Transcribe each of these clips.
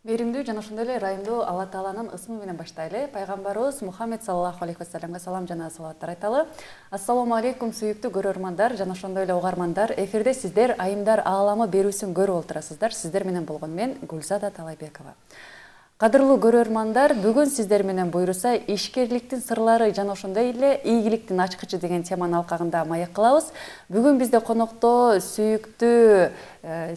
Беримдүү жана ошондой эле ырайымдуу Алла Тааланын ысмы менен баштайлы. Пайгамбарыбыз Мухаммед саллаллаху алейхи вассаламга салам жана салаваттар айталы. Ассаламу алейкум сүйүктүү көрөрмандар жана ошондой эле угармандар. Эфирде сиздер айымдар ааламы берүүсүн көрүп отурасыздар. Сиздер менен болгон мен Гүлзада Талайбекова. Кадырлуу көрөрмандар, бүгүн сиздер менен буйруса ишкерликтин сырлары жана ошондой эле ийгиликтин ачкычы деген теманын алкагында маек кылабыз. Бүгүн бизде конокто сүйүктүү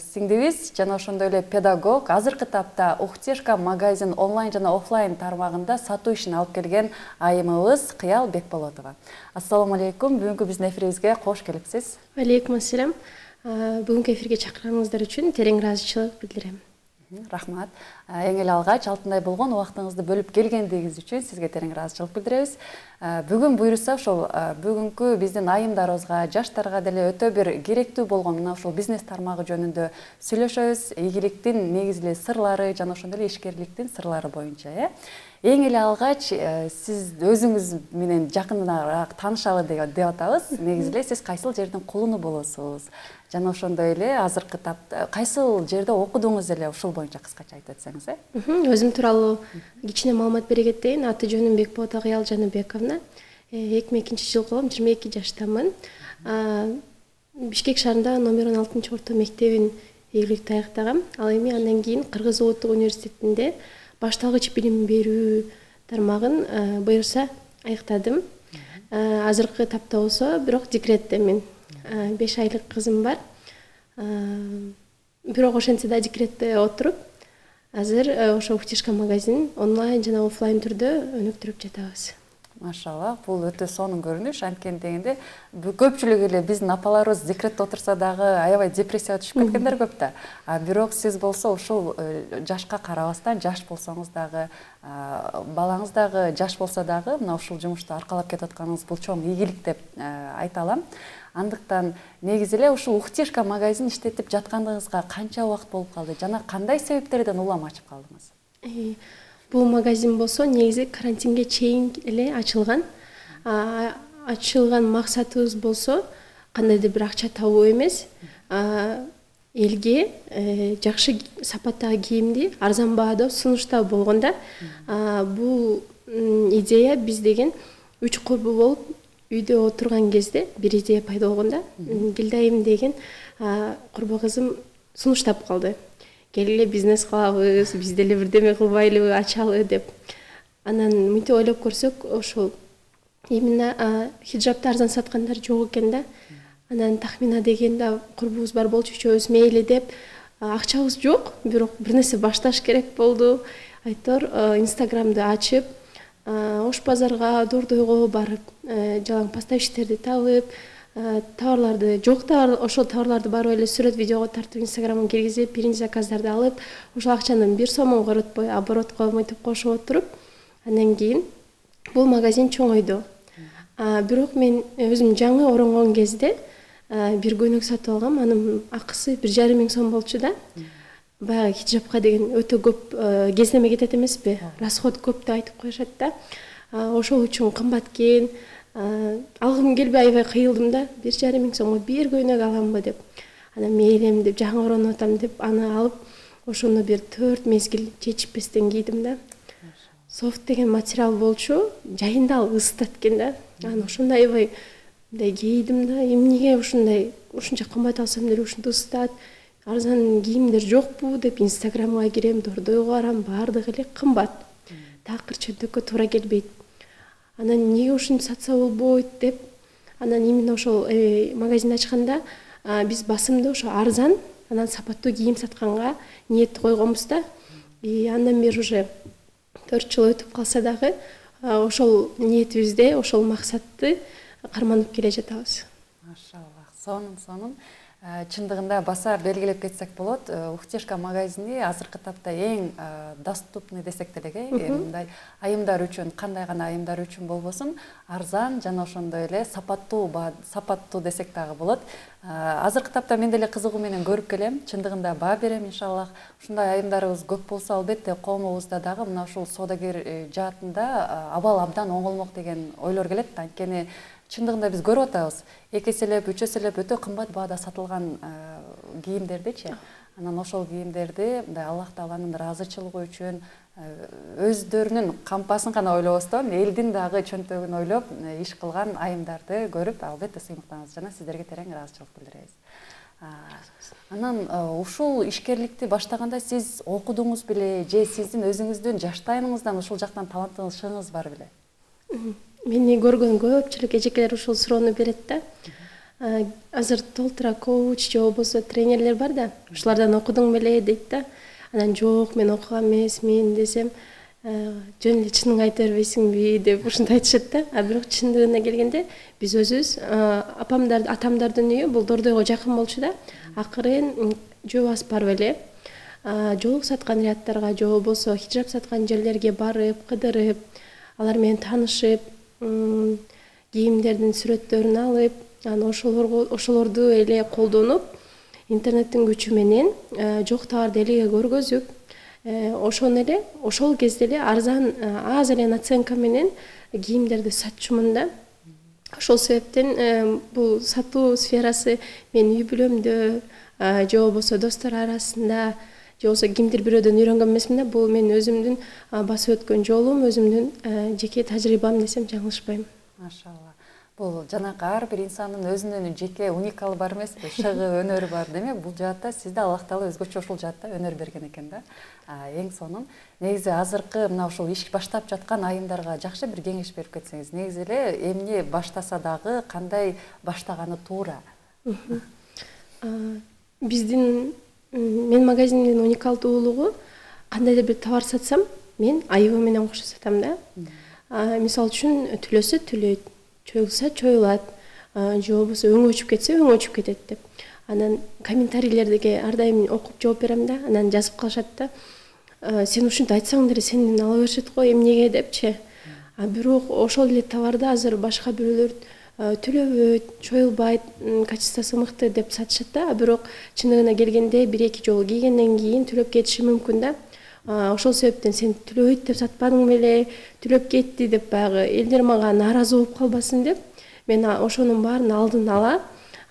сиңдибиз жана ошондой эле педагог, азыркы тапта Ухтешка магазин онлайн жана офлайн тармагында сатуу ишин алып келген айымыбыз Кыял Бекболотова. Ассаламу алейкум, бүгүнкү биздин эфирибизге кош келипсиз. Алейкум ассалам. Бүгүнкү эфирге чакырганыңыздар үчүн терең ыраазычылык билдирем. Рахмат. Эң эле алгач алтындай болгон убактыңызды бөлүп келгендигиңиз үчүн сизге терең ыраазычылык билдиребиз. Бүгүн буйруса ошол бүгүнкү биздин айымдарыбызга, жаштарга деле өтө бир керектүү болгон мына ушул бизнес тармагы жөнүндө сүйлөшөбүз. Ийгиликтин негизги сырлары жана ошондой эле ишкерликтин сырлары боюнча, Эң эле алгач сиз өзүңүз менен жакыныраак таанышалы деп атабыз. Негизи эле сиз кайсыл жердин кулуну болосуз? Жана ошондой эле азыркы тапта кайсыл жерде окудуңуз эле ушул боюнча кыскача айтып өтсөңүз, Өзүм тууралуу кичине маалымат бере кетейин. Аты жөнүм Бекболотова Кыял Жаныбековна. 2002-жылкы 22 жаштамын. Бишкек шаарында номер 16 орто мектебин ийгиликти аяктагам. Ал эми андан кийин Кыргыз Улуттук университетинде башталгыч билим берүү тармагын буюрса аяктадым. Азыркы тапта болсо бирок декреттемин. 5 айлык кызым бар. Бирок ошентсе да декретте отуруп, азыр ошо Ухтешка магазин онлайн жана офлайн түрдө өнүктүрүп жатабыз. Машалла, бул өтө сонун көрүнүш. Анткени дегенде көпчүлүк эле биздин апаларыбыз декретте отурса дагы аябай депрессияга түшүп кеткендер көп да. Бирок сиз болсо ушул жашка карабастан, жаш болсоңуз дагы, балаңыз дагы жаш болсо дагы мына ушул жумушту аркалап кетип атканыңыз бул чоң ийгилик деп айта алам. Андыктан негизи эле ушул Ухтешка магазин иштетип жаткандыгыңызга канча убакыт болуп калды жана кандай себептерден улам ачып калдыңыз? Бул магазин болсо негизи карантинге чейин эле ачылган. Ачылган максатыбыз болсо кандайдыр бир акча табуу эмес, элге жакшы сапаттагы кийимди арзан баада сунуштап болгондо бул идея биз деген 3 курбу болуп үйдө отурган кезде бир идея пайда болгондо Гилдайым деген курбу кызым сунуштап калды. Келе бизнес кылабыз, биз деле бирдеме кылбайлыбы, ачалы деп. Анан мынтип ойлоп көрсөк, ошол именно хиджабты арзан саткандар жок экен да. Анан Тахмина деген да курбубуз бар болчу, үчөөбүз мейли деп, акчабыз жок, бирок бир нерсе башташ керек болду. Айтор Инстаграмды ачып, Ош базарга, Дордойго барып, жалаң поставщиктерди табып, товарларды жок товар, ошол товарларды барып эле сүрөт видеого тартып Инстаграмга киргизип, биринчи заказдарды алып, ошол акчанын 1 сомун коротпой оборотко мынтип кошуп отуруп, андан кийин бул магазин чоңойду. Бирок мен өзүм жаңы оронгон кезде бир көйнөк сатып алгам, анын акысы 1,5 миң сом болчу да. Баягы хиджабка деген өтө көп кездеме кетет эмеспи? Расход көп деп айтып коюшат да. Ошол үчүн кымбат экен. Алгым келбей аябай кыйылдым да. 1,5 миң сомго бир көйнөк аламбы деп. Анан мейлем деп жаңы оронуп атам деп аны алып, ошону бир 4 мезгил чечиппестен кийдим да. Софт деген материал болчу, жайында ал ысытат экен да. Анан ошондо аябай мындай кийдим да. Эмнеге ушунча кымбат алсам деле ушинтип ысытат. Арзан кийимдер жокпу деп Инстаграмга кирем, Дордойго барам, баардыгы эле кымбат. Такыр чөнтөккө туура келбейт. Анан эмнеге ушинтип сатса болбойт деп, анан именно ошол магазин ачканда биз басымды ошо арзан, анан сапаттуу кийим сатканга ниет койгонбуз да. Андан бери уже 4 жыл өтүп калса дагы ошол ниетибизде, ошол максатты карманып келе жатабыз. Машалла, сонун. Чындыгында баса белгилеп кетсек болот, Ухтешка магазини азыркы тапта эң доступный десек деле, мындай айымдар үчүн, кандай гана айымдар үчүн болбосун, арзан жана ошондой эле сапаттуу десек дагы болот. Азыркы тапта мен деле кызыгуу менен көрүп келем, чындыгында баа берем иншаллах. Ушундай айымдарыбыз көп болсо албетте коомубузда дагы мына ушул соодагер жаатында абал абдан оңолмок деген ойлор келет. Анткени чындыгында биз көрүп атабыз. 2 эселеп, 3 эселеп өтө кымбат баада сатылган кийимдердичи. Анан ошол кийимдерди мындай Аллах Тааланын ыраазычылыгы үчүн өздөрүнүн кампасын гана ойлобостон элдин дагы чөнтөгүн ойлоп иш кылган айымдарды көрүп албетте сыймыктанабыз жана сиздерге терең ыраазычылык билдиребиз. Анан ушул ишкерликти баштаганда сиз окудуңуз беле же сиздин өзүңүздүн жаштайыңыздан ушул жактан талантыңыз шыңыңыз бар беле? Мени көргөн көпчүлүк эжекелер ушул суроону берет да. Азыр толтура коуч же болбосо тренерлер бар да, ушулардан окудуң беле дейт да. Анан жок, мен окуган эмесмин десем, жөн эле чыныңды айта бербейсиңби деп ушинтип айтышат да. Бирок чындыгына келгенде биз өзүбүз атамдардын үйү бул Дордойго жакын болчу да. Акырын жобасы барып эле жоолук саткан рядтарга же болбосо хижап саткан жерлерге барып, кыдырып, алар менен таанышып, кийимдердин сүрөттөрүн алып, анан ошолорду эле колдонуп, интернеттин күчү менен жок товарды элге көргөзүп, ошол кезде эле арзан, аз эле наценка менен кийимдерди сатчумун да. Ошол себептен бул сатуу сферасы менин үй бүлөмдө, же болбосо достор арасында, же болбосо кимдир бирөөдөн үйрөнгөн эмесмин да. Бул менин өзүмдүн басып өткөн жолум, өзүмдүн жеке тажрыйбам десем жаңылышпайм. Машалла. Бул жанакы ар бир инсандын өзүнүн жеке уникалы бар эмеспи? Шыгы, өнөрү бар. Демек бул жаатта сизде Аллах Таала өзгөчө ушул жаатта өнөр берген экен да. Эң сонун. Негизи азыркы мына ушул иш баштап жаткан айымдарга жакшы бир кеңеш берип кетсеңиз. Негизи эле эмне баштаса дагы кандай баштаганы туура. Биздин мен магазиндин уникалдуулугу кандайдыр бир товар сатсам, мен айыбы менен кошо сатам да. Мисалы үчүн түлөсө түлөйт, чоюлса чоюлат, же болбосо өңү өчүп кетсе өңү өчүп кетет деп. Анан комментарийлерге ар дайым окуп жооп берем да. Анан жазып калышат да. Сен ушинтип айтсаң деле сенден ала беришет го, эмнеге депчи. Бирок ошол эле товарды азыр башка бирөөлөр түлөбөйт, чоюлбайт, качествосу мыкты деп сатышат да. Бирок чындыгына келгенде бир-эки жолу кийгенден кийин түлөп кетиши мүмкүн да. Ошол себептен сен түлөбөйт деп сатпадың беле, түлөп кетти деп баягы элдер мага нааразы болуп калбасын деп, мен ошонун баарын алдын ала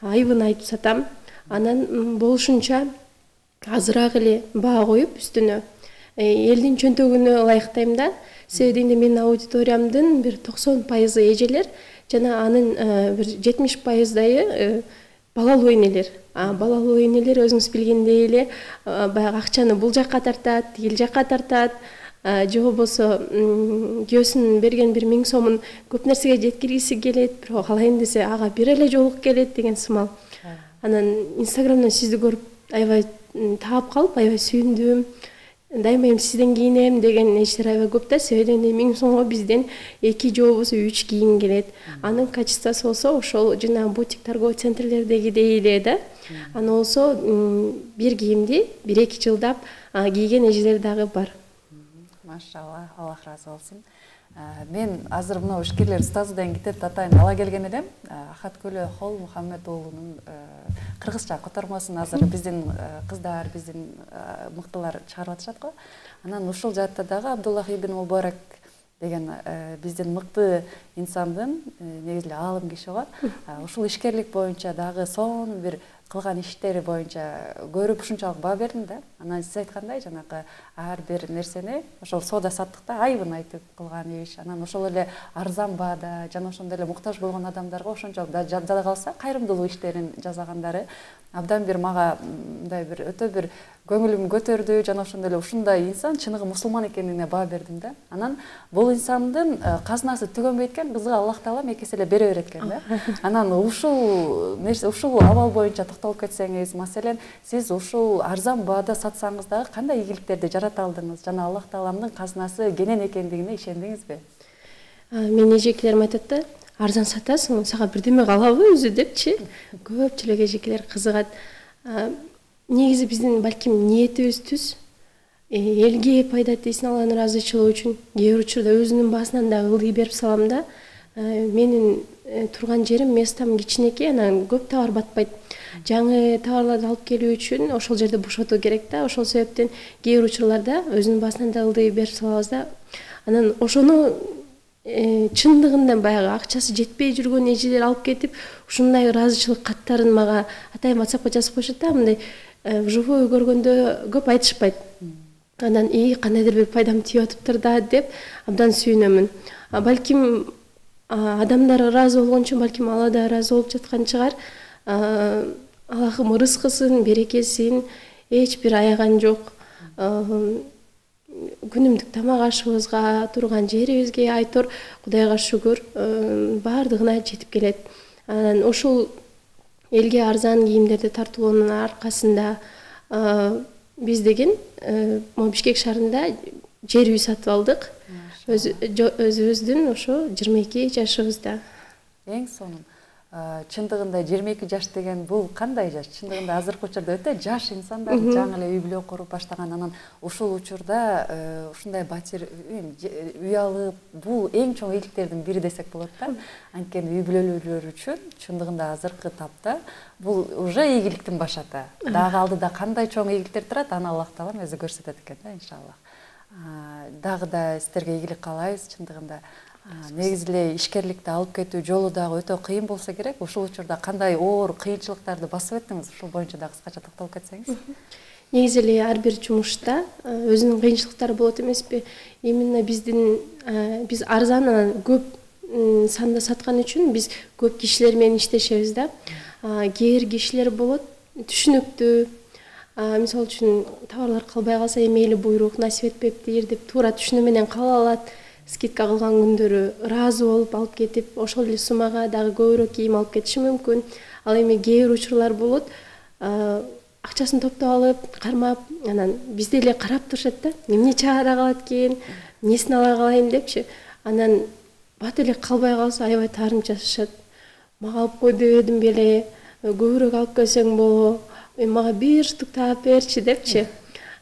айыбын айтып сатам. Анан болушунча азыраак эле баа коюп үстүнө элдин чөнтөгүнө ылайыктайм да. Себеби менин аудиториямдын бир 90% эжелер жана анын бир 70%-дайы балалуу энелер. Балалуу энелер өзүңүз билгендей эле баягы акчаны бул жакка тартат, тигил жакка тартат, же болбосо күйөөсүнүн берген 1000 сомун көп нерсеге жеткиргиси келет, бирок алайын десе ага бир эле жолук келет деген сымал. Анан Инстаграмдан сизди көрүп аябай таап калып, аябай сүйүндүм. Дайыма сизден кийинем деген эжелер аябай көп да. Себеби 1000 сомго бизден 2 же болбосо 3 кийим келет. Анын качествосу болсо ошол жана бутик торговый центрлердегидей эле да. Аны болсо бир кийимди 1-2 жылдап кийген эжелер дагы бар. Машалла, Аллах разы болсун. Мен азыр мына ишкерлер устазыдан китеп татайын ала келген элем. Ахаткүлү Хол Мухаммед уулунун кыргызча котормосун азыр биздин кыздар, биздин мыктылар чыгарып атышат го. Анан ушул жаатта дагы Абдуллах ибн Мубарак деген биздин мыкты инсандын негизи аалым киши бар. Ушул ишкерлик боюнча дагы сонун бир кылган иштери боюнча көрүп ушунчалык баа бердим да. Анан сиз айткандай жанакы ар бир нерсени ошол соода саттыкта айыбын айтып кылган иш. Анан ошол эле арзан баада жана ошондой эле муктаж болгон адамдарга ошончолук жада калса кайрымдуулук иштерин жасагандары абдан бир мага мындай бир өтө бир көңүлүм көтөрдү жана ошондой эле ушундай инсан чыныгы мусулман экенине баа бердим да. Анан бул инсандын казынасы түгөнбөйт экен, кызыгы Аллах Таала мекесе эле бере берет экен да. Анан ушул абал боюнча токтолуп кетсеңиз, маселен, сиз ушул арзан баада сатсаңыз дагы кандай ийгиликтерди жарата алдыңыз жана Аллах Тааланын казынасы кенен экендигине ишендиңизби? Мен эжекелерим айтат да, арзан сатасың, сага бирдеме калабы өзү депчи. Көпчүлүк эжекелер кызыгат. Негизи биздин балким ниетибиз түз. Элге пайда тийсин, Алланын ыраазычылыгы үчүн кээ бир учурда өзүнүн баасынан да ылдый берип салам да. Менин турган жерим местам кичинекей, анан көп товар батпайт. Жаңы товарларды алып келүү үчүн ошол жерди бошотуу керек да. Ошол себептен кээ бир учурларда өзүнүн баасынан да ылдый берип салабыз да. Анан ошону чындыгында баягы акчасы жетпей жүргөн эжелер алып кетип ушундай ыраазычылык каттарын мага атайым WhatsAppка жазып коюшат да, мындай вживую көргөндө көп айтышпайт. Анан кандайдыр бир пайдам тийип атыптыр да деп абдан сүйүнөмүн. Балким адамдар ыраазы болгончо балким Алла да ыраазы болуп жаткан чыгар. Аллахым ырыскысын, берекесин эч бир аяган жок. Күнүмдүк тамак ашыбызга, турган жерибизге айтор Кудайга шүгүр баардыгына жетип келет. Анан ушул элге арзан кийимдерди тартуулоонун аркасында биз деген Бишкек шаарында жер үй сатып алдык. Өзүбүздүн ошо 22 жашыбызда. Эң сонун. Чындыгында 22 жаш деген бул кандай жаш? Чындыгында азыркы учурда өтө жаш инсандар жаңы эле үй бүлө куруп баштаган. Анан ушул учурда ушундай батир үй алып, бул эң чоң ийгиликтердин бири десек болот да. Анткени үй бүлөлөр үчүн чындыгында азыркы тапта бул уже ийгиликтин башаты. Дагы алдыда кандай чоң ийгиликтер турат, аны Аллах таалам өзү көрсөтөт экен да, иншаллах. Дагы да сиздерге ийгилик каалайбыз. Чындыгында негизи эле ишкерликти алып кетүү жолу дагы өтө кыйын болсо керек. Ушул учурда кандай оор кыйынчылыктарды басып өттүңүз? Ушул боюнча да кыскача токтолуп кетсеңиз. Негизи эле ар бир жумушта өзүнүн кыйынчылыктары болот эмеспи? Именно биз арзан көп санда саткан үчүн биз көп кишилер менен иштешебиз да. Кээ бир кишилер болот түшүнүктүү. Мисалы үчүн товарлар калбай калса мейли буйрук насип этпептир деп туура түшүнүү менен кала алат. Скидка кылган күндөрү ыраазы болуп алып кетип, ошол эле суммага дагы көбүрөөк кийим алып кетиши мүмкүн. Ал эми кээ бир учурлар болот, акчасын топтоп алып, кармап, анан бизди эле карап турушат да. Эмне чыгара калат экен, эмнесин ала калайын депчи. Анан бат эле калбай калса аябай таарынчашышат. Мага алып кой деп эдим беле, көбүрөөк алып келсең боло, мага бир штук таап берчи депчи.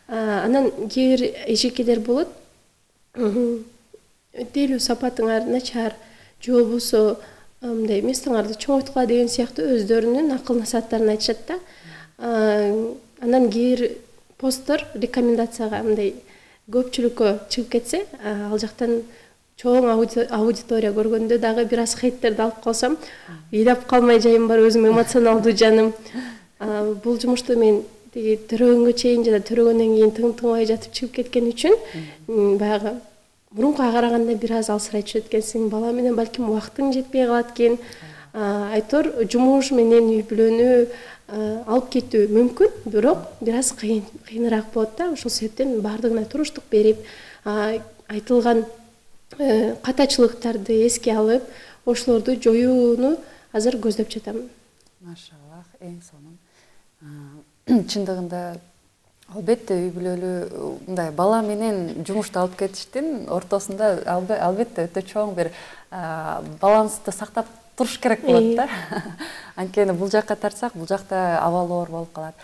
Анан кээ бир эжекелер болот. Делүү сапатыңар начар, же болбосо мындай местоңарды чоңойткула деген сыяктуу өздөрүнүн акыл насааттарын айтышат да. Анан кээ бир посттор рекомендацияга мындай көпчүлүккө чыгып кетсе, ал жактан чоң аудитория көргөндө дагы бир аз хейттерди алып калсам, ыйдап калмай жайым бар, өзүм эмоционалдуу жаным. Бул жумушту мен тиги төрөгөнгө чейин жана төрөгөндөн кийин тыңтыбай жатып чыгып кеткен үчүн баягы мурункуга караганда бир аз алсырай түшөт экенсиң, бала менен балким убактың жетпей калат экен. Айтор жумуш менен үй бүлөнү алып кетүү мүмкүн, бирок бир аз кыйыныраак болот да. Ошол себептен баардыгына туруштук берип, айтылган катачылыктарды эске алып, ошолорду жоюуну азыр көздөп жатам. Машаллах, эң сонун. Чындыгында албетте үй бүлөлүү мындай бала менен жумушту алып кетиштин ортосунда албетте өтө чоң бир балансты сактап туруш керек болот да. Анткени бул жакка тартсак, бул жакта абалоор болуп калат.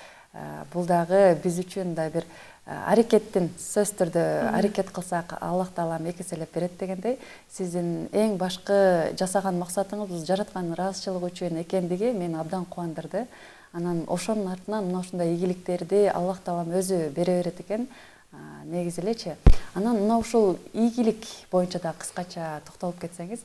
Бул дагы биз үчүн да бир аракеттин, сөз түрдө аракет кылсак, Аллах таалам эки эселеп берет дегендей, сиздин эң башкы жасаган максатыңыз жараткан ыраазычылык үчүн экендиги мени абдан кубандырды. Анан ошонун артынан мына ушундай ийгиликтерди Аллах таалам өзү бере берет экен. Негизи элечи. Анан мына ушул ийгилик боюнча да кыскача токтолуп кетсеңиз,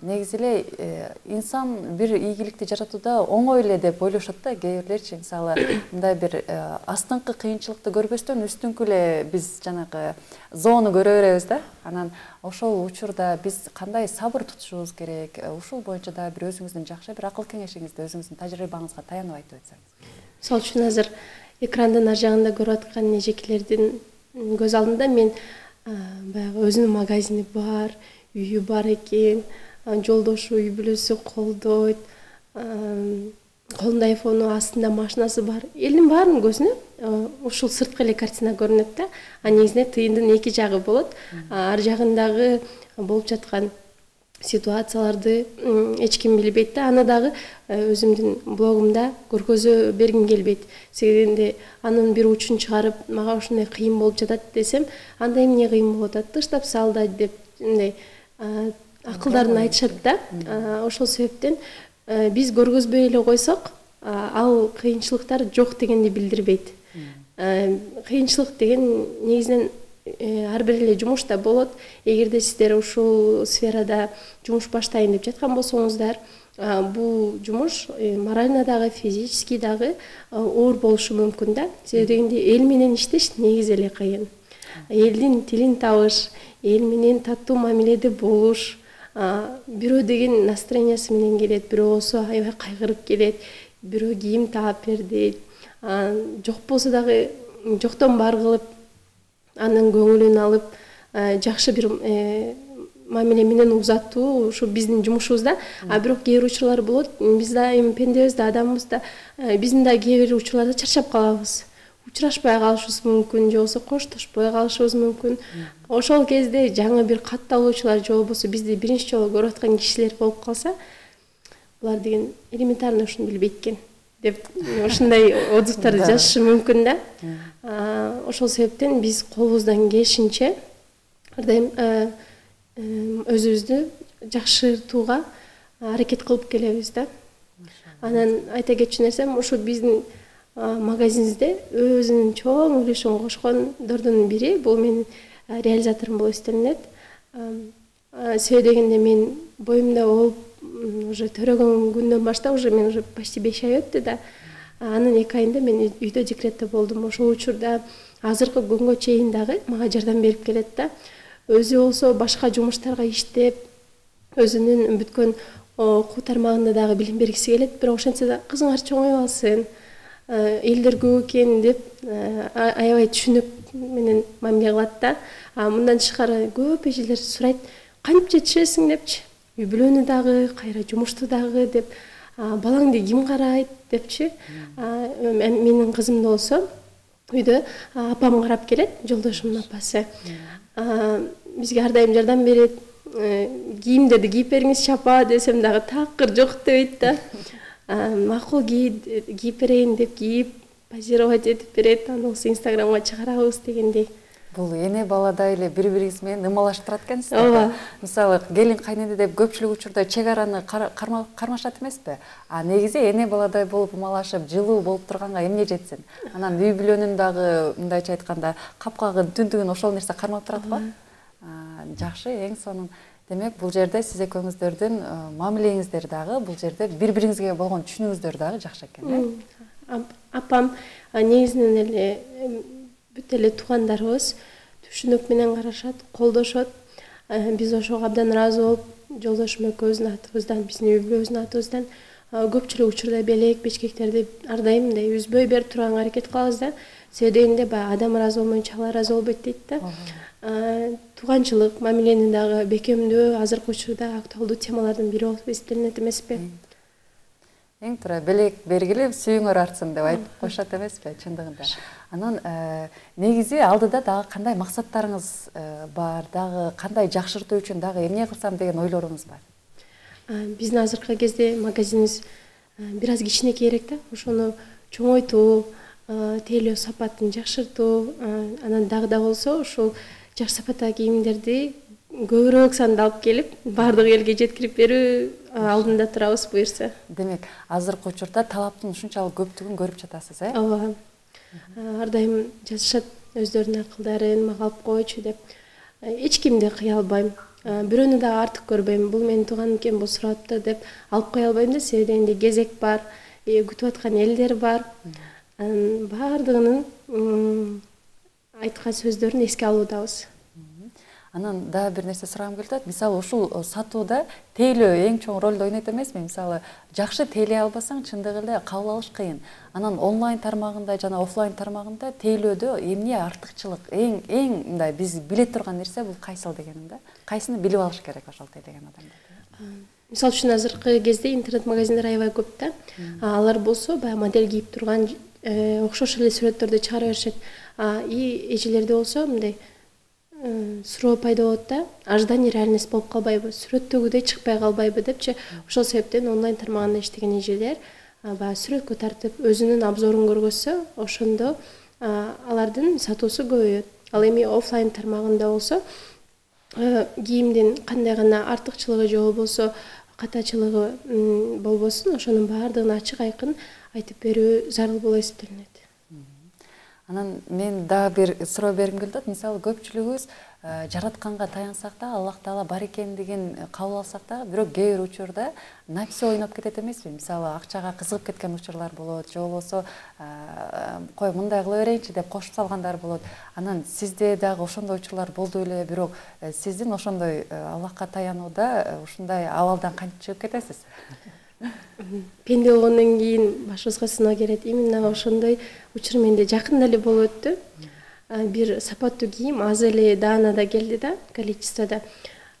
негизи эле инсан бир ийгиликти жаратууда оңой эле деп ойлошот да, кээ бирлерчи. Мисалы, мындай бир астыңкы кыйынчылыкты көрбөстөн үстүңкү эле биз жанагы зоону көрө беребиз да. Анан ошол учурда биз кандай сабыр тутушубуз керек? Ушул боюнча да бир өзүңүздүн жакшы бир акыл кеңешиңизди өзүңүздүн тажрыйбаңызга таянып айтып өтсөңүз. Мисалы үчүн азыр экрандын ар жагында көрүп аткан эжекелердин көз алдында мен баягы өзүнүн магазини бар, үйү бар экен, жолдошу үй бүлөсү колдойт, колунда айфону, астында машинасы бар. Элдин баарынын көзүнө ушул сырткы эле картина көрүнөт да. Негизинде тыйындын эки жагы болот. Ар жагындагы болуп жаткан ситуацияларды эч ким билбейт да. Аны дагы өзүмдүн блогумда көргөзө бергим келбейт. Себебинде анын бир учун чыгарып, мага ушундай кыйын болуп жатат десем, анда эмне кыйын болуп атат, тыштап сал да деп мындай акылдарын айтышат да. Ошол себептен биз көргөзбөй эле койсок, ал кыйынчылыктар жок дегенди билдирбейт. Кыйынчылык деген негизинен ар бир эле жумушта болот. Эгерде сиздер ушул сферада жумуш баштайын деп жаткан болсоңуздар, бул жумуш морально дагы, физически дагы оор болушу мүмкүн да. Себеби дегенде эл менен иштеш негизи эле кыйын. Элдин тилин табыш, эл менен таттуу мамиледе болуш, бирөө деген настроениясы менен келет, бирөө болсо аябай кайгырып келет, бирөө кийим таап бер дейт. Жок болсо дагы жоктон бар кылып, анын көңүлүн алып, жакшы бир мамиле менен узатуу ушу биздин жумушубуз да. Бирок кээ бир учурлар болот, биз да эми пендебиз да, адамбыз да, биздин да кээ бир учурларда чарчап калабыз. Учурашпай калышыбыз мүмкүн, же болбосо коштошпой калышыбыз мүмкүн. Ошол кезде жаңы бир катталуучулар же болбосо бизди биринчи жолу көрүп аткан кишилер болуп калса, булар деген элементарно ушуну билбейт экен деп ушундай отзывтарды жазышы мүмкүн да. Ошол себептен биз колубуздан келишинче ар дайым өзүбүздү жакшыртууга аракет кылып келебиз да. Анан айта кетчү нерсем, ушу биздин магазинибизде өзүнүн чоң үлүшүн кошкондордун бири бул менин реализаторум болуп эстелинет. Себеби дегенде мен боюмда болуп уже төрөгөн күндөн баштап уже мен уже почти 5 ай өттү да. Анын 2 айында мен үйдө декретте болдум. Ошол учурда азыркы күнгө чейин дагы мага жардам берип келет да. Өзү болсо башка жумуштарга иштеп, өзүнүн бүткөн окуу тармагында дагы билим бергиси келет, бирок ошентсе да кызыңар чоңоюп алсын, элдер көп экен деп аябай түшүнүк менен мамиле кылат да. Мындан тышкары көп эжелер сурайт, кантип жетишесиң депчи, үй бүлөнү дагы, кайра жумушту дагы деп, балаңды ким карайт депчи. Менин кызымды болсо үйдө апам карап келет, жолдошумдун апасы. Бизге ар дайым жардам берет. Кийимдерди кийип бериңизчи апа десем дагы такыр жок дебейт да. Макул кийип берейин деп кийип, позировать этип берет, аны болсо инстаграмга чыгарабыз дегендей. Бул эне баладай эле бири-бириңиз менен ымалашып турат экенсиз да. Мисалы, келин кайнене деп көпчүлүк учурда чек араны кармашат эмеспи? Негизи эне баладай болуп ымалашып, жылуу болуп турганга эмне жетсин? Анан үй бүлөнүн дагы мындайча айтканда капкагын, түндүгүн ошол нерсе кармап турат го. Жакшы, эң сонун. Демек, бул жерде сиз экөөңүздөрдүн мамилеңиздер дагы, бул жерде бири-бириңизге болгон түшүнүгүздөр дагы жакшы экен. Апам негизинен эле бүт эле туугандарыбыз түшүнүк менен карашат, колдошот. Биз ошого абдан ыраазы болуп, жолдошум экөөбүздүн атыбыздан, биздин үй бүлөбүздүн атыбыздан көпчүлүк учурда белек, бечкектерди ар дайым мындай үзбөй берип турганга аракет кылабыз да. Себеби дегенде баягы адам ыраазы болмоюнча Алла ыраазы болбойт дейт да. Тууганчылык мамилени дагы бекемдөө азыркы учурда актуалдуу темалардын бири болуп эстелинет эмеспи? Эң туура белек бергиле сүйүңөр артсын деп айтып коюшат эмеспи чындыгында. Анан негизи алдыда дагы кандай максаттарыңыз бар, дагы кандай жакшыртуу үчүн дагы эмне кылсам деген ойлоруңуз бар? Биздин азыркы кезде магазинибиз бир аз кичинекейирээк да. Ошону чоңойтуу, тейлөө сапатын жакшыртуу, анан дагы да болсо ушул жакшы сапаттагы кийимдерди көбүрөөк санда алып келип, баардык элге жеткирип берүү алдында турабыз буюрса. Демек, азыркы учурда талаптын ушунчалык көптүгүн көрүп жатасыз, э? Ооба. Ар дайым жазышат өздөрүнүн акылдарын мага алып койчу деп. Эч кимди кыя албайм. Бирөөнү дагы артык көрбөйм. Бул менин тууганым экен, бул сурапты деп алып кое албайм да. Себеби дегенде кезек бар, күтүп аткан элдер бар. Баардыгынын айткан сөздөрүн эске алуудабыз. Анан дагы бир нерсе сурагым келип атат. Мисалы, ушул сатууда тейлөө эң чоң ролду ойнойт эмеспи? Мисалы, жакшы тейлей албасаң, чындыгы эле кабыл алыш кыйын. Анан онлайн тармагында жана офлайн тармагында тейлөөдө эмне артыкчылык, эң мындай биз биле турган нерсе бул кайсыл дегеним да? Кайсыны билип алыш керек ошол тейлеген адамдар? Мисалы үчүн азыркы кезде интернет-магазиндер аябай көп да. Алар болсо баягы модель кийип турган окшош эле сүрөттөрдү чыгара беришет. Эжелерде болсо мындай суроо пайда болот да, ожидание реальность болуп калбайбы, сүрөттөгүдөй чыкпай калбайбы депчи. Ошол себептен онлайн тармагында иштеген эжелер баягы сүрөткө тартып өзүнүн обзорун көргөзсө, ошондо алардын сатуусу көбөйөт. Ал эми офлайн тармагында болсо кийимдин кандай гана артыкчылыгы же болбосо катачылыгы болбосун, ошонун баардыгын ачык айкын айтып берүү зарыл болуп эсептелинет. Анан мен дагы бир суроо бергим келип атат. Мисалы көпчүлүгүбүз жаратканга таянсак да, Аллах Таала бар экендигин кабыл алсак да, бирок кээ бир учурда напси ойноп кетет эмеспи? Мисалы акчага кызыгып кеткен учурлар болот, же болбосо кой мындай кыла берейинчи деп кошуп салгандар болот. Анан сизде дагы ошондой учурлар болду беле, бирок сиздин ошондой Аллахка таянууда ушундай абалдан кантип чыгып кетесиз? Пенде болгондон кийин башыбызга сыноо келет. Именно ошондой учур менде жакында эле болуп өттү. Бир сапаттуу кийим аз эле даанада келди да, количествода.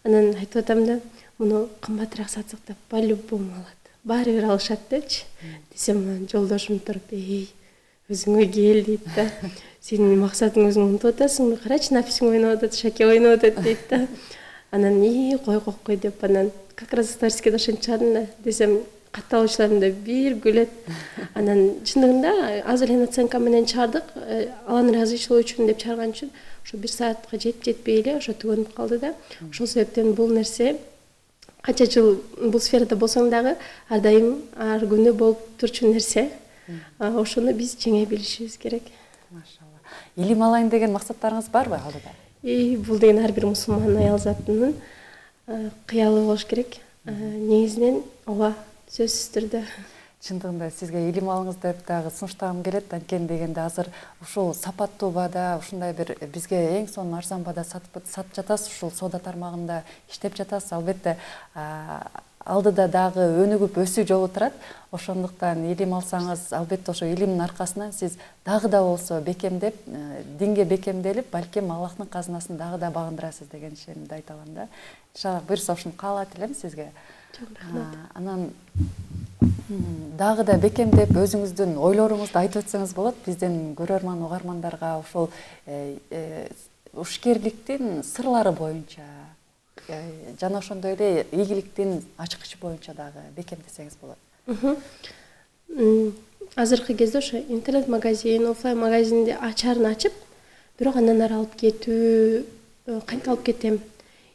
Анан айтып атам да, муну кымбатыраак сатсак деп по-любому алат. Баары бир алышат депчи. Десем, жолдошум туруп, "Эй, өзүңө кел" дейт да. "Сенин максатың өзүң унутуп атасың, карачы написиң ойноп атат, шаке ойноп атат" дейт да. Анан кой деп анан как раз исторический ошентип чыгардым да. Десем, катталуучуларым да бир күлөт. Анан чындыгында аз эле наценка менен чыгардык. Аланы разыйшылоо үчүн деп чыгарган үчүн ошо 1 саатка жетпей эле ошо түгөнүп калды да. Ошол себептен бул нерсе канча жыл бул сферада болсоң дагы ар дайым ар күнү болуп турчу нерсе. Ошону биз жеңе билишибиз керек. Машалла. Илим алайын деген максаттарыңыз барбы алдыда? Бул деген ар бир мусулман аял затынын кыялы болуш керек. Негизинен ооба, сөзсүз түрдө. Чындыгында сизге илим алыңыз деп дагы сунуштагым келет. Анткени дегенде азыр ушул сапаттуу баада, ушундай бир бизге эң сонун арзан баада сатып жатасыз, ушул соода тармагында иштеп жатасыз. Албетте алдыда дагы өнүгүп өсүү жолу турат. Ошондуктан илим алсаңыз, албетте ошо илимдин аркасынан сиз дагы да болсо бекемдеп, динге бекемделип, балким Аллахтын казынасын дагы да багындырасыз деген ишенимди айта алам да. Иншалла буюрса ушуну каалап элем сизге. Анан дагы да бекемдеп өзүңүздүн ойлоруңузду айтып өтсөңүз болот биздин көрөрман угармандарга ошол ушкерликтин сырлары боюнча жана ошондой эле ийгиликтин ачкычы боюнча дагы бекемдесеңиз болот. Азыркы кезде ошо интернет-магазин, оффлайн магазинди ачарын ачып, бирок андан ары алып кетүү, кантип алып кетем,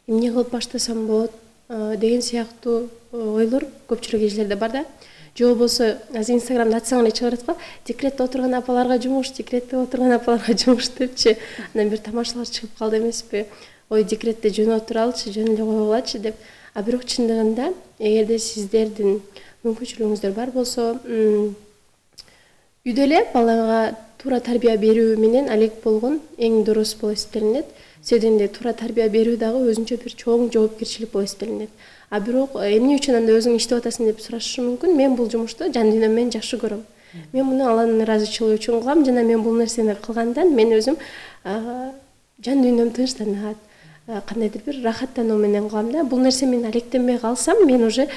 эмне кылып баштасам болот деген сыяктуу ойлор көпчүлүк эжелерде бар да. Же болбосо азыр Инстаграмда ачсаң эле чыгып атат го, декретте отурган апаларга жумуш, декретте отурган апаларга жумуш депчи. Анан бир тамашалар чыгып калды эмеспи? Ой, декретте жөн отуралычы, жөн эле кое алачы деп. Бирок чындыгында эгерде сиздердин мүмкүнчүлүгүңүздөр бар болсо, үйдө эле балага туура тарбия берүү менен алек болгон эң дурус болуп эсептелинет. Себебинде туура тарбия берүү дагы өзүнчө бир чоң жоопкерчилик болуп эсептелинет. Бирок эмне үчүн анда өзүң иштеп атасың деп сурашы мүмкүн. Мен бул жумушту жан дүйнөм менен жакшы көрөм. Мен муну Алланын ыраазычылыгы үчүн кылам жана мен бул нерсени кылгандан мен өзүм жан дүйнөм тынчтанат, кандайдыр бир рахаттануу менен кылам да. Бул нерсе мен алектенбей калсам, мен уже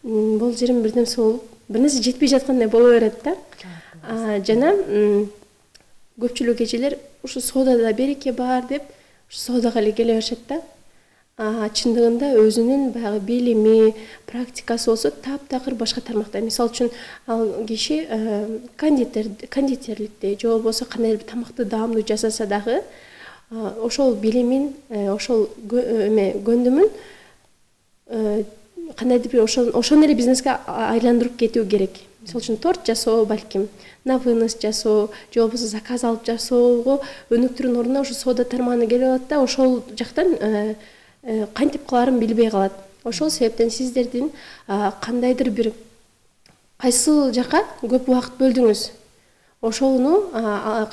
бул жерим бир нерсе болуп, бир нерсе жетпей жаткандай боло берет да. Жана көпчүлүк эжелер ушу соодада береке бар деп соодага эле келе беришет да. Чындыгында өзүнүн баягы билими, практикасы болсо таптакыр башка тармакта. Мисалы үчүн ал киши кондитерликте же болбосо кандайдыр бир тамакты даамдуу жасаса дагы, ошол билимин, ошол көндүмүн кандайдыр бир ошону эле бизнеске айландырып кетүү керек. Мисалы үчүн торт жасоо, балким на вынос жасоо, же болбосо заказ алып жасоого өнүктүрүүнүн ордуна ошо соода тармагына келип алат да, ошол жактан кантип кылаарын билбей калат. Ошол себептен сиздердин кандайдыр бир кайсыл жака көп убакыт бөлдүңүз, ошону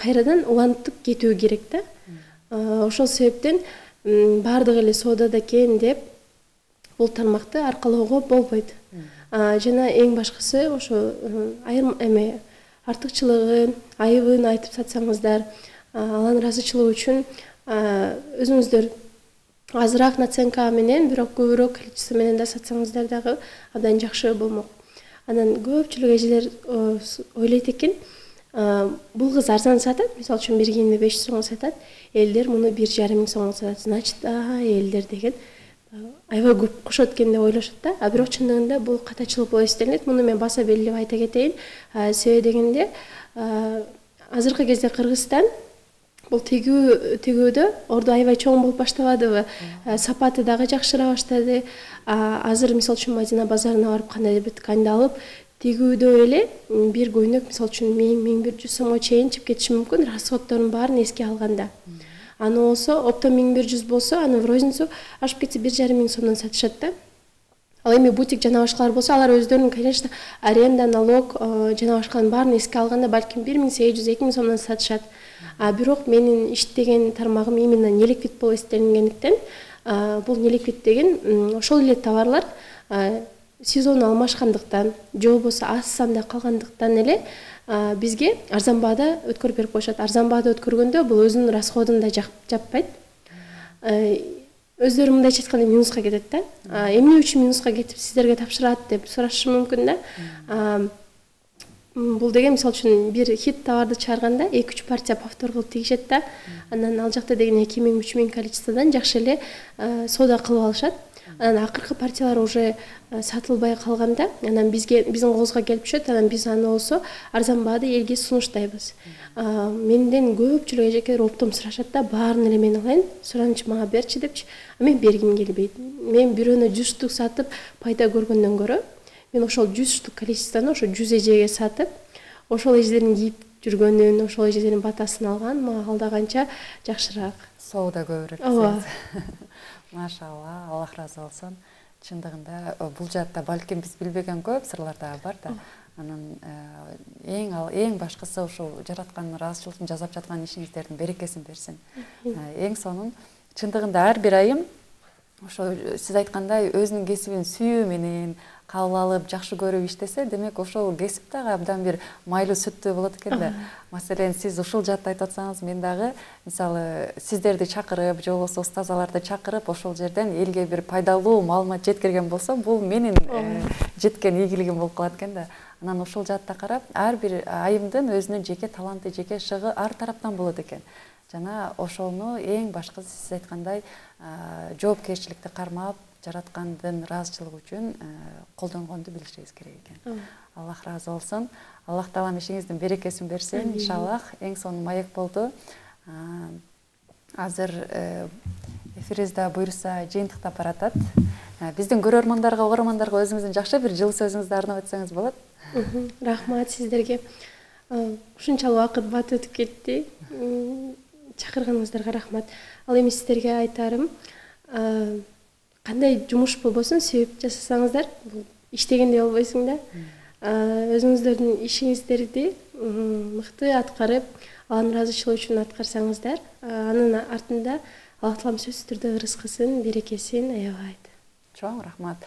кайрадан улантып кетүү керек да. Ошол себептен баардыгы эле соодада экен деп бул тармакты аркалоого болбойт. Жана эң башкысы ошо айрым артыкчылыгын, айыбын айтып сатсаңыздар, Алланын ыраазычылыгы үчүн өзүңүздөр азыраак наценка менен, бирок көбүрөөк количество менен да сатсаңыздар дагы абдан жакшы болмок. Анан көпчүлүк эжелер ойлойт экен, бул кыз арзан сатат, мисалы үчүн бир кийимди 500 сомго сатат, элдер муну 1,5 миң сомго сатат. Значит, элдер деген аябай көп кошот экен деп ойлошот да. Бирок чындыгында бул катачылык болуп эсептелинет. Муну мен баса белгилеп айта кетейин. Себеби дегенде азыркы кезде Кыргызстан бул тегүүдө орду аябай чоң болуп баштабадыбы? Сапаты дагы жакшыра баштады. Азыр мисалы үчүн Мадина базарына барып кандайдыр бир тканьды алып, тигүүдө эле бир көйнөк мисалы үчүн 1000-1100 сомго чейин чыгып кетиши мүмкүн, расходдордун баарын эске алганда. Аны болсо оптом 1100 болсо, аны в розницу ашып кетсе 1,5 сомдон сатышат да. Ал эми бутик жана башкалар болсо, алар өздөрүнүн, конечно, аренда, налог жана башкалардын баарын эске алганда балким 1800-2000 сомдон сатышат. Бирок менин иштеген тармагым именно неликвид болуп эсептелгендиктен, бул неликвид деген ошол эле товарлар сезон алмашкандыктан, же болбосо аз санда калгандыктан эле бизге арзан баада өткөрүп берип коюшат. Арзан баада өткөргөндө бул өзүнүн расходун да жаппайт. Өздөрү мындайча айтканда минуска кетет да. Эмне үчүн минуска кетип сиздерге тапшырат деп сурашы мүмкүн да. Бул деген мисалы үчүн бир хит товарды чыгарганда 2-3 партия повтор кылып тигишет да. Анан ал жакта деген 2000-3000 количестводан жакшы эле соода кылып алышат. Анан акыркы партиялар уже сатылбай калганда, анан биздин колубузга келип түшөт. Анан биз аны болсо арзан баада элге сунуштайбыз. Менден көпчүлүк эжекелер оптом сурашат да, баарын эле мен алайын, суранычы мага берчи депчи. Мен бергим келбейт. Мен бирөөнө 100 штук сатып пайда көргөндөн көрө, мен ошол 100 штук количествону ошо 100 эжеге сатып, ошол эжелердин кийип жүргөнүн, ошол эжелердин батасын алган мага алда канча жакшыраак. Соода көбүрөөк. Ооба. Машалла, Аллах разы болсун. Чындыгында бул жаатта балким биз билбеген көп сырлар да бар да. Анан эң башкысы ушул жараткан ыраазычылыктын жасап жаткан ишиңиздердин берекесин берсин. Эң сонун чындыгында ар бир айым ошо сиз айткандай өзүнүн кесибин сүйүү менен кабыл алып жакшы көрүп иштесе, демек ошол кесип дагы абдан бир майлуу сүттүү болот экен да. Маселен, сиз ушул жаатта айтып атсаңыз, мен дагы мисалы сиздерди чакырып, же болбосо устазаларды чакырып, ошол жерден элге бир пайдалуу маалымат жеткирген болсом, бул менин жеткен ийгилигим болуп калат экен да. Анан ошол жаатта карап, ар бир айымдын өзүнүн жеке таланты, жеке шыгы ар тараптан болот экен. Жана ошону эң башкысы сиз айткандай жоопкерчиликти кармап, жараткандын ыраазычылыгы үчүн колдонгонду билишибиз керек экен. Аллах разы болсун. Аллах таалам ишиңиздин берекесин берсин. Иншаллах эң сонун маек болду. Азыр эфирибизде буюрса жыйынтыктап баратат. Биздин көрөрмандарга, угармандарга өзүңүздүн жакшы бир жылуу сөзүңүздү арнап өтсөңүз болот. Рахмат сиздерге. Ушунчалык убакыт бат өтүп кетти. Чакырганыңыздарга рахмат. Ал эми сиздерге айтарым, кандай жумуш болбосун сүйүп жасасаңыздар, бул иштегендей болбойсуң да. Өзүңүздөрдүн ишиңиздерди мыкты аткарып, Алланын ыраазычылыгы үчүн аткарсаңыздар, анын артында Аллах таалам сөзсүз түрдө ырыскысын, берекесин аябайт. Чоң рахмат.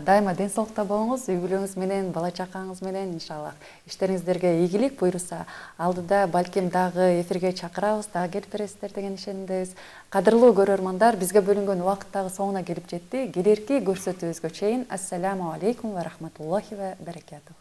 Дайыма ден соолукта болуңуз, үй бүлөңүз менен, бала чакаңыз менен иншаллах. Иштериңиздерге ийгилик буйруса, алдыда балким дагы эфирге чакырабыз, дагы келип бересиздер деген ишенимдебиз. Кадырлуу көрөрмандар, бизге бөлүнгөн убакыт дагы соңуна келип жетти. Келерки көрсөтүүбүзгө чейин ассаламу алейкум ва рахматуллахи ва баракатух.